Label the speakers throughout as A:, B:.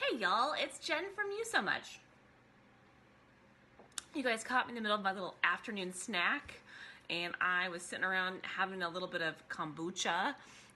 A: Hey y'all, it's Jen from You So Much. You guys caught me in the middle of my little afternoon snack, and I was sitting around having a little bit of kombucha,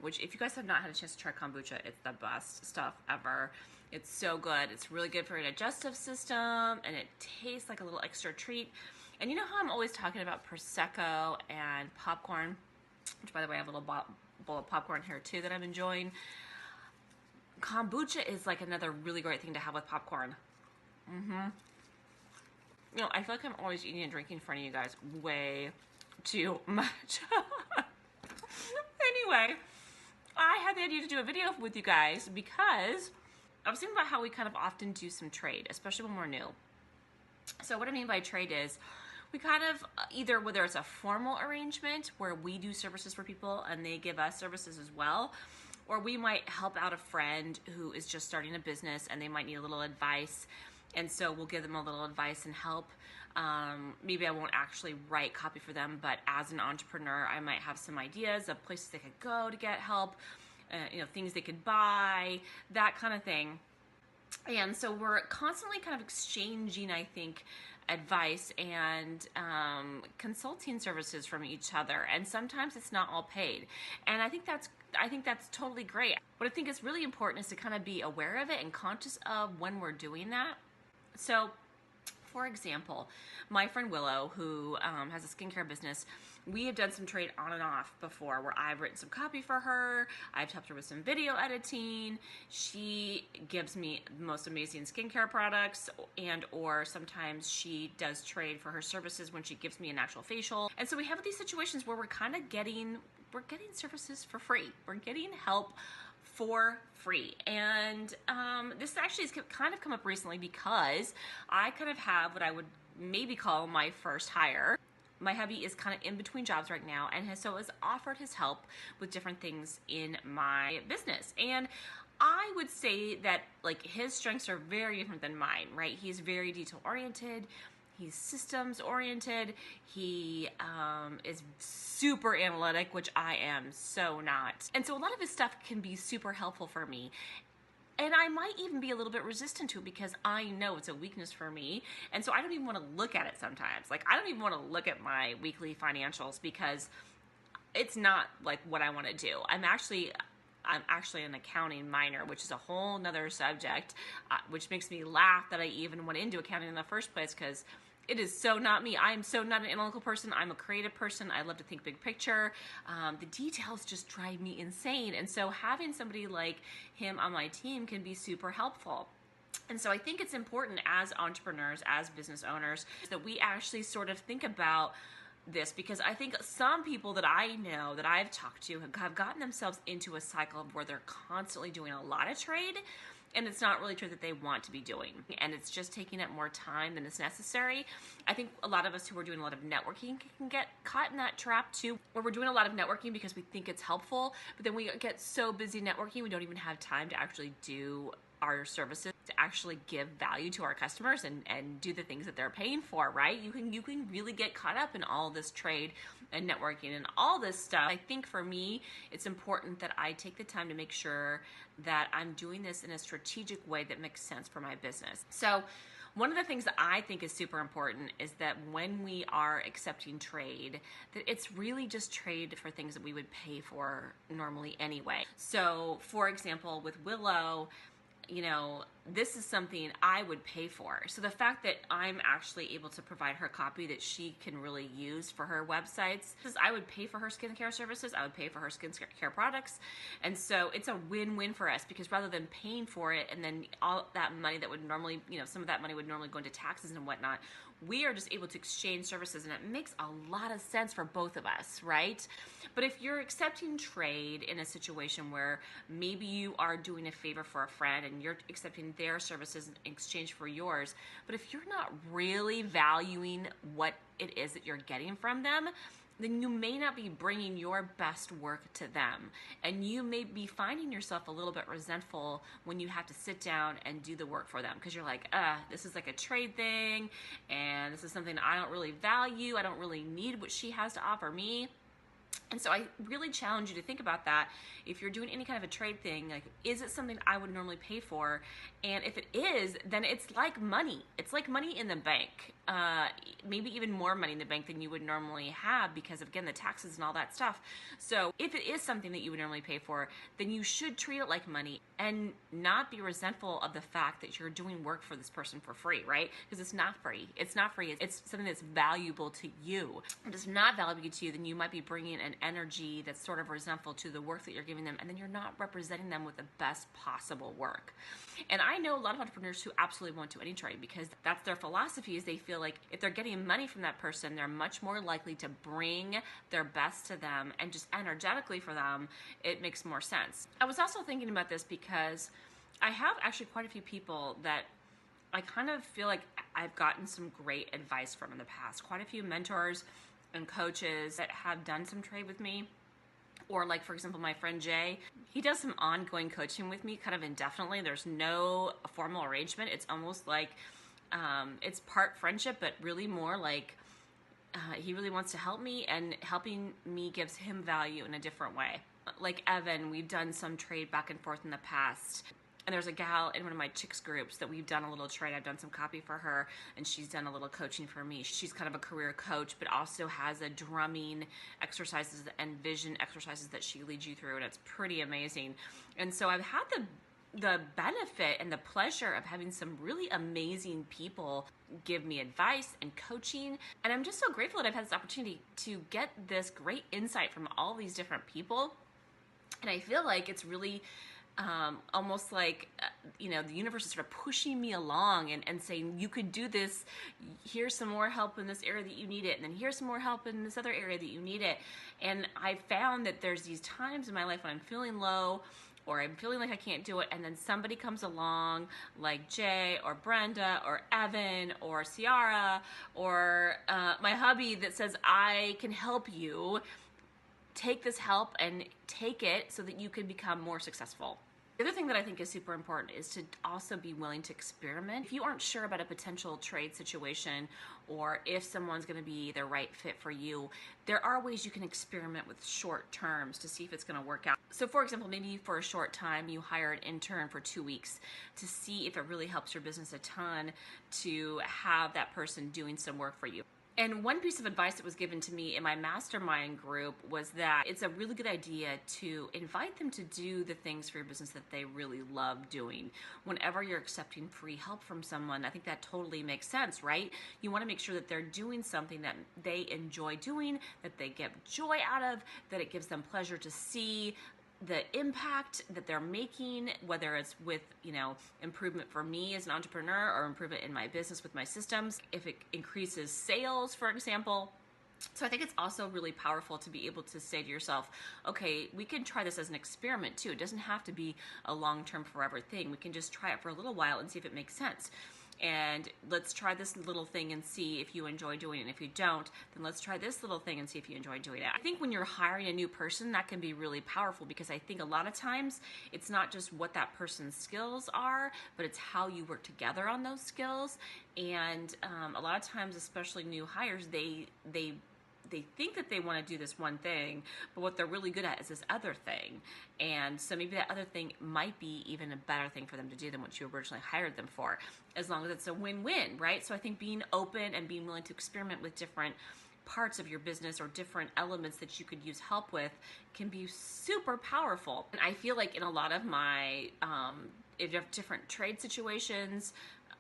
A: which if you guys have not had a chance to try kombucha, it's the best stuff ever. It's so good. It's really good for your digestive system, and it tastes like a little extra treat. And you know how I'm always talking about Prosecco and popcorn, which by the way, I have a little bowl of popcorn here too that I'm enjoying. Kombucha is like another really great thing to have with popcorn. You know, I feel like I'm always eating and drinking in front of you guys way too much. Anyway, I had the idea to do a video with you guys because I was thinking about how we kind of often do some trade, especially when we're new. So what I mean by trade is we kind of either, whether it's a formal arrangement where we do services for people and they give us services as well, or we might help out a friend who is just starting a business and they might need a little advice. And so we'll give them a little advice and help. Maybe I won't actually write copy for them, but as an entrepreneur, I might have some ideas of places they could go to get help, you know, things they could buy, that kind of thing. And so we're constantly kind of exchanging, I think, advice and consulting services from each other. And sometimes it's not all paid. And I think that's totally great. What I think is really important is to kind of be aware of it and conscious of when we're doing that. So, for example, my friend Willow, who has a skincare business, we have done some trade on and off before where I've written some copy for her, I've helped her with some video editing, she gives me the most amazing skincare products, and or sometimes she does trade for her services when she gives me an actual facial. And so we have these situations where we're kind of getting services for free. We're getting help for free. And this actually has kind of come up recently because I kind of have what I would maybe call my first hire. My hubby is kind of in between jobs right now and has offered his help with different things in my business. And I would say that like his strengths are very different than mine, right? He's very detail oriented. He's systems oriented. He is super analytic, which I am so not. And so a lot of his stuff can be super helpful for me. And I might even be a little bit resistant to it because I know it's a weakness for me. And so I don't even want to look at it sometimes. Like I don't even want to look at my weekly financials because it's not like what I want to do. I'm actually an accounting minor, which is a whole nother subject, which makes me laugh that I even went into accounting in the first place because it is so not me. I am so not an analytical person. I'm a creative person. I love to think big picture. The details just drive me insane. And so having somebody like him on my team can be super helpful. And so I think it's important as entrepreneurs, as business owners, that we actually sort of think about this, because I think some people that I know that I've talked to have gotten themselves into a cycle where they're constantly doing a lot of trade and it's not really trade that they want to be doing, and it's just taking up more time than is necessary. I think a lot of us who are doing a lot of networking can get caught in that trap too, where we're doing a lot of networking because we think it's helpful, but then we get so busy networking we don't even have time to actually do our services, to actually give value to our customers and do the things that they're paying for, right? You can really get caught up in all this trade and networking and all this stuff. I think for me, it's important that I take the time to make sure that I'm doing this in a strategic way that makes sense for my business. So one of the things that I think is super important is that when we are accepting trade, that it's really just trade for things that we would pay for normally anyway. So for example, with Willow, you know, this is something I would pay for. So the fact that I'm actually able to provide her copy that she can really use for her websites, I would pay for her skincare services, I would pay for her skincare products. And so it's a win-win for us, because rather than paying for it and then all that money that would normally, you know, some of that money would normally go into taxes and whatnot, we are just able to exchange services, and it makes a lot of sense for both of us, right? But if you're accepting trade in a situation where maybe you are doing a favor for a friend and you're accepting their services in exchange for yours, but if you're not really valuing what it is that you're getting from them, then you may not be bringing your best work to them. And you may be finding yourself a little bit resentful when you have to sit down and do the work for them, because you're like, this is like a trade thing, and this is something I don't really value. I don't really need what she has to offer me. And so I really challenge you to think about that. If you're doing any kind of a trade thing, like, is it something I would normally pay for? And if it is, then it's like money. It's like money in the bank. Maybe even more money in the bank than you would normally have because of, again, the taxes and all that stuff. So if it is something that you would normally pay for, then you should treat it like money and not be resentful of the fact that you're doing work for this person for free, right? Because it's not free. It's not free. It's something that's valuable to you. If it's not valuable to you, then you might be bringing an energy that's sort of resentful to the work that you're giving them, and then you're not representing them with the best possible work. And I know a lot of entrepreneurs who absolutely won't do any trade because that's their philosophy, is they feel like if they're getting money from that person, they're much more likely to bring their best to them, and just energetically for them, it makes more sense. I was also thinking about this because I have actually quite a few people that I kind of feel like I've gotten some great advice from in the past. Quite a few mentors and coaches that have done some trade with me. Or like, for example, my friend Jay, he does some ongoing coaching with me kind of indefinitely. There's no formal arrangement. It's almost like it's part friendship, but really more like he really wants to help me, and helping me gives him value in a different way. Like Evan, we've done some trade back and forth in the past. And there's a gal in one of my chicks groups that we've done a little trade. I've done some copy for her, and she's done a little coaching for me. She's kind of a career coach, but also has a drumming exercises and vision exercises that she leads you through, and it's pretty amazing. And so I've had the benefit and the pleasure of having some really amazing people give me advice and coaching. And I'm just so grateful that I've had this opportunity to get this great insight from all these different people. And I feel like it's really almost like, the universe is sort of pushing me along and saying, you could do this. Here's some more help in this area that you need it. And then here's some more help in this other area that you need it. And I found that there's these times in my life when I'm feeling low, or I'm feeling like I can't do it, and then somebody comes along like Jay or Brenda or Evan or Ciara or my hubby that says, I can help you. Take this help and take it so that you can become more successful. The other thing that I think is super important is to also be willing to experiment. If you aren't sure about a potential trade situation, or if someone's going to be the right fit for you, there are ways you can experiment with short terms to see if it's going to work out. So for example, maybe for a short time you hire an intern for 2 weeks to see if it really helps your business a ton to have that person doing some work for you. And one piece of advice that was given to me in my mastermind group was that it's a really good idea to invite them to do the things for your business that they really love doing. Whenever you're accepting free help from someone, I think that totally makes sense, right? You want to make sure that they're doing something that they enjoy doing, that they get joy out of, that it gives them pleasure to see the impact that they're making, whether it's with, improvement for me as an entrepreneur, or improvement in my business with my systems, if it increases sales, for example. So I think it's also really powerful to be able to say to yourself, okay, we can try this as an experiment too. It doesn't have to be a long-term forever thing. We can just try it for a little while and see if it makes sense. And let's try this little thing and see if you enjoy doing it. And if you don't, then let's try this little thing and see if you enjoy doing it. I think when you're hiring a new person, that can be really powerful, because I think a lot of times it's not just what that person's skills are, but it's how you work together on those skills. And a lot of times, especially new hires, they think that they want to do this one thing, but what they're really good at is this other thing. And so maybe that other thing might be even a better thing for them to do than what you originally hired them for, as long as it's a win-win, right? So I think being open and being willing to experiment with different parts of your business or different elements that you could use help with can be super powerful. And I feel like in a lot of my if you have different trade situations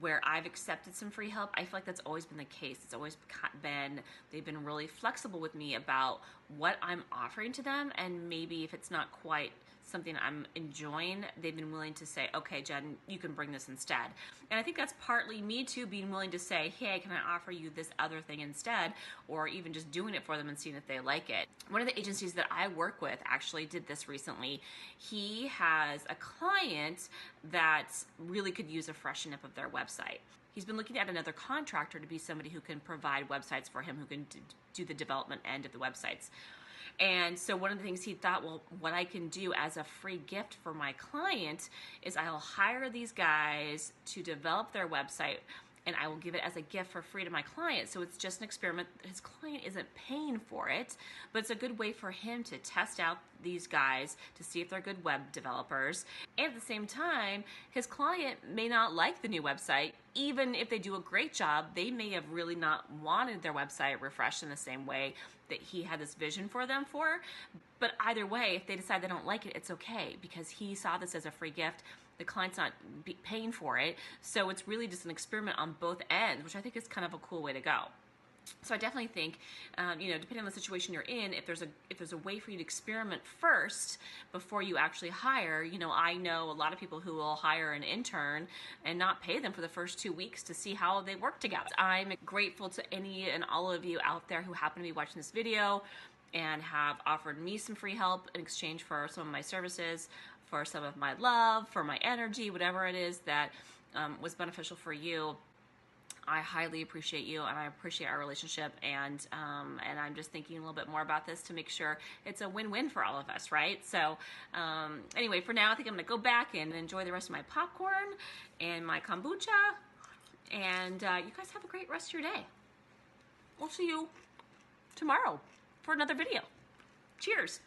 A: where I've accepted some free help, I feel like that's always been the case. It's always been, they've been really flexible with me about what I'm offering to them, and maybe if it's not quite something I'm enjoying, they've been willing to say, okay, Jen, you can bring this instead. And I think that's partly me too, being willing to say, hey, can I offer you this other thing instead? Or even just doing it for them and seeing if they like it. One of the agencies that I work with actually did this recently. He has a client that really could use a freshen up of their website. He's been looking at another contractor to be somebody who can provide websites for him, who can do the development end of the websites. And so one of the things he thought, well, what I can do as a free gift for my client is I'll hire these guys to develop their website, and I will give it as a gift for free to my client. So it's just an experiment. His client isn't paying for it, but it's a good way for him to test out these guys to see if they're good web developers. And at the same time, his client may not like the new website. Even if they do a great job, they may have really not wanted their website refreshed in the same way that he had this vision for them for. But either way, if they decide they don't like it, it's okay, because he saw this as a free gift. The client's not paying for it. So it's really just an experiment on both ends, which I think is kind of a cool way to go. So I definitely think, you know, depending on the situation you're in, if there's a way for you to experiment first before you actually hire, you know, I know a lot of people who will hire an intern and not pay them for the first 2 weeks to see how they work together. I'm grateful to any and all of you out there who happen to be watching this video and have offered me some free help in exchange for some of my services, for some of my love, for my energy, whatever it is that was beneficial for you. I highly appreciate you, and I appreciate our relationship, and I'm just thinking a little bit more about this to make sure it's a win-win for all of us, right? So anyway, for now, I think I'm going to go back and enjoy the rest of my popcorn and my kombucha, and you guys have a great rest of your day. We'll see you tomorrow for another video. Cheers.